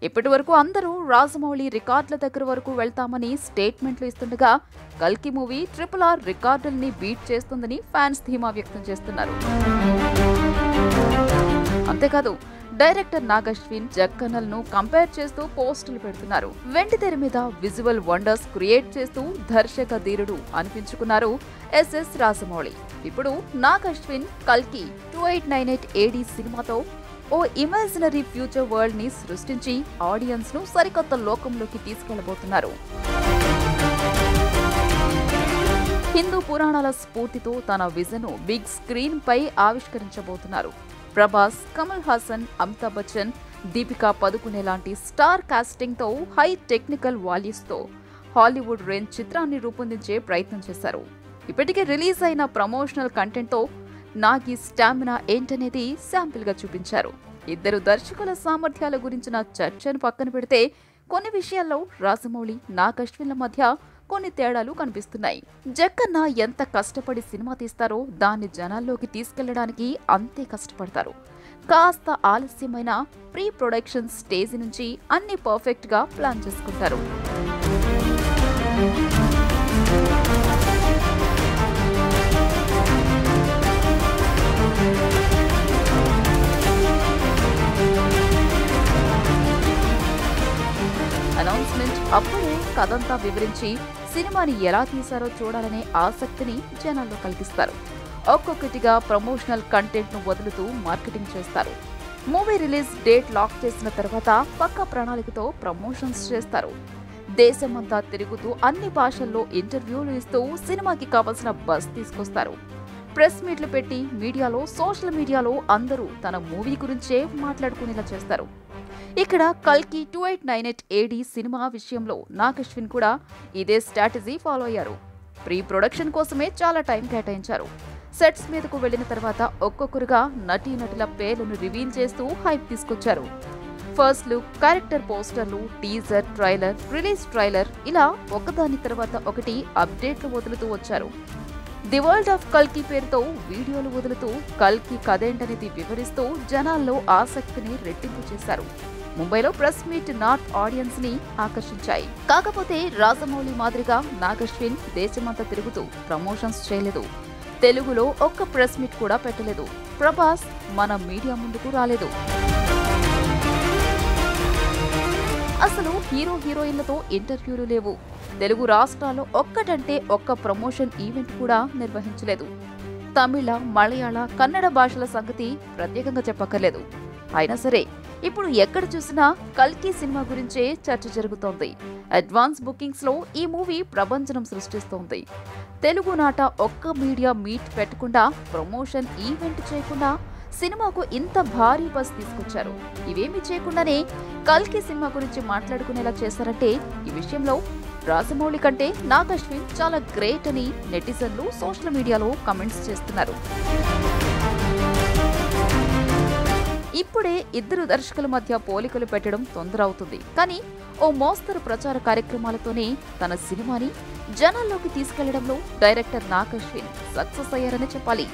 ఇప్పటి వరకు అందరూ రాజమౌళి రికార్డుల దగ్గర వరకు వెళ్తామని స్టేట్మెంట్లు ఇస్తుండగా కల్కి మూవీ RRR రికార్డుల్ని బీట్ చేస్తుందని ఫ్యాన్స్ ధీమా వ్యక్తం చేస్తున్నారు. అంతేకాదు డైరెక్టర్ నాగశ్విన్ జక్కనల్ను కంపేర్ చేస్తూ పోస్టులు పెడుతున్నారు. వెండి తెర మీద విజువల్ వండర్స్ క్రియేట్ చేస్తూ దర్శక ధీరుడు అనిపించుకున్నారు SS రాజమౌళి. ఇప్పుడు నాగశ్విన్ కల్కి 2898 AD సినిమాతో ఓ ఇమాజినరీ ఫ్యూచర్ వరల్డ్ ని సృష్టించి ఆడియన్స్ ను సరికొత్త లోకంలోకి తీసుకెళ్లబోతున్నారు. హిందూ పురాణాల స్ఫూర్తితో తన విజన్ బిగ్ స్క్రీన్ పై ఆవిష్కరించబోతున్నారు. ప్రభాస్, కమల్ హాసన్, అమితాబ్ బచ్చన్, దీపికా పదుకునే లాంటి స్టార్ కాస్టింగ్ తో హై టెక్నికల్ వాల్యూస్ తో హాలీవుడ్ రేంజ్ చిత్రాన్ని రూపొందించే ప్రయత్నం చేశారు. ఇప్పటికే రిలీజ్ అయిన ప్రమోషనల్ కంటెంట్ తో నాగి స్టామినా ఏంటనేది శాంపిల్ గా చూపించారు. ఇద్దరు దర్శకుల సామర్థ్యాల గురించిన చర్చను పక్కన పెడితే కొన్ని విషయాల్లో రాజమౌళి, నాగశ్విన్ల మధ్య కొన్ని తేడాలు కనిపిస్తున్నాయి. జక్కన్న ఎంత కష్టపడి సినిమా తీస్తారో దాన్ని జనాల్లోకి తీసుకెళ్లడానికి అంతే కష్టపడతారు. కాస్త ఆలస్యమైన ప్రీ ప్రొడక్షన్ స్టేజ్ నుంచి అన్ని పర్ఫెక్ట్ గా ప్లాన్ చేసుకుంటారు. అనౌన్స్మెంట్ అప్పుడే కథంతా వివరించి సినిమాని ఎలా తీశారో చూడాలనే ఆసక్తిని జనాల్లో కలిగిస్తారు. ఒక్కొక్కటిగా ప్రమోషనల్ కంటెంట్ ను వదులుతూ మార్కెటింగ్ చేస్తారు. మూవీ రిలీజ్ డేట్ లాక్ చేసిన తర్వాత పక్కా ప్రణాళికతో ప్రమోషన్స్ చేస్తారు. దేశమంతా తిరుగుతూ అన్ని భాషల్లో ఇంటర్వ్యూలు ఇస్తూ సినిమాకి కావలసిన బజ్ తీసుకొస్తారు. ప్రెస్ మీట్లు పెట్టి మీడియాలో, సోషల్ మీడియాలో అందరూ తన మూవీ గురించే మాట్లాడుకునేలా చేస్తారు. ఇక్కడ కల్కి 2898 AD సినిమా విషయంలో నాగశ్విన్ కూడా ఇదే స్ట్రాటజీ ఫాలో అయ్యారు. ప్రీ ప్రొడక్షన్ కోసమే చాలా టైం కేటాయించారు. సెట్స్ మీదకు వెళ్లిన తర్వాత ఒక్కొక్కరుగా నటీనటుల పేర్లను రివీల్ చేస్తూ హైప్ తీసుకొచ్చారు. ఫస్ట్ లుక్, క్యారెక్టర్ పోస్టర్లు, టీజర్, ట్రైలర్, రిలీజ్ ట్రైలర్ ఇలా ఒకదాని తర్వాత ఒకటి అప్డేట్లు వదులుతూ వచ్చారు. ది వరల్డ్ ఆఫ్ కల్కి పేరుతో వీడియోలు వదులుతూ కల్కి కథేంటనేది వివరిస్తూ జనాల్లో ఆసక్తిని రెట్టింపు చేశారు. ముంబైలో ప్రెస్ మీట్ నార్త్ ఆడియన్స్ ని ఆకర్షించాయి. కాకపోతే రాజమౌళి మాదిరిగా నాగశ్విన్ దేశమంతా తిరుగుతూ ప్రమోషన్స్ చేయలేదు. తెలుగులో ఒక్క ప్రెస్ మీట్ కూడా పెట్టలేదు. ప్రభాస్ మన మీడియా ముందుకు రాలేదు. అసలు హీరో హీరోయిన్లతో ఇంటర్వ్యూలు లేవు. తెలుగు రాష్ట్రాల్లో ఒక్కటంటే ఒక్క ప్రమోషన్ ఈవెంట్ కూడా నిర్వహించలేదు. తమిళ, మలయాళ, కన్నడ భాషల సంగతి ప్రత్యేకంగా చెప్పక్కర్లేదు. అయినా సరే ఇప్పుడు ఎక్కడ చూసినా కల్కి సినిమా గురించే చర్చ జరుగుతోంది. అడ్వాన్స్ బుకింగ్స్ లో ఈ మూవీ ప్రభంజనం సృష్టిస్తోంది. తెలుగు నాట ఒక్క మీడియా మీట్ పెట్టకుండా, ప్రమోషన్ ఈవెంట్ చేయకుండా సినిమాకు ఇంత భారీ బస్ తీసుకొచ్చారు. ఇవేమీ చేయకుండానే కల్కి సినిమా గురించి మాట్లాడుకునేలా చేశారంటే ఈ విషయంలో రాజమౌళి కంటే నాగశ్విన్ చాలా గ్రేట్ అని నెటిజన్లు సోషల్ మీడియాలో కమెంట్స్ చేస్తున్నారు. ఇప్పుడే ఇద్దరు దర్శకుల మధ్య పోలికలు పెట్టడం తొందర అవుతుంది. కానీ ఓ మోస్తరు ప్రచార కార్యక్రమాలతోనే తన సినిమాని జనాల్లోకి తీసుకెళ్లడంలో డైరెక్టర్ నాగశ్విన్ సక్సెస్ అయ్యారని చెప్పాలి.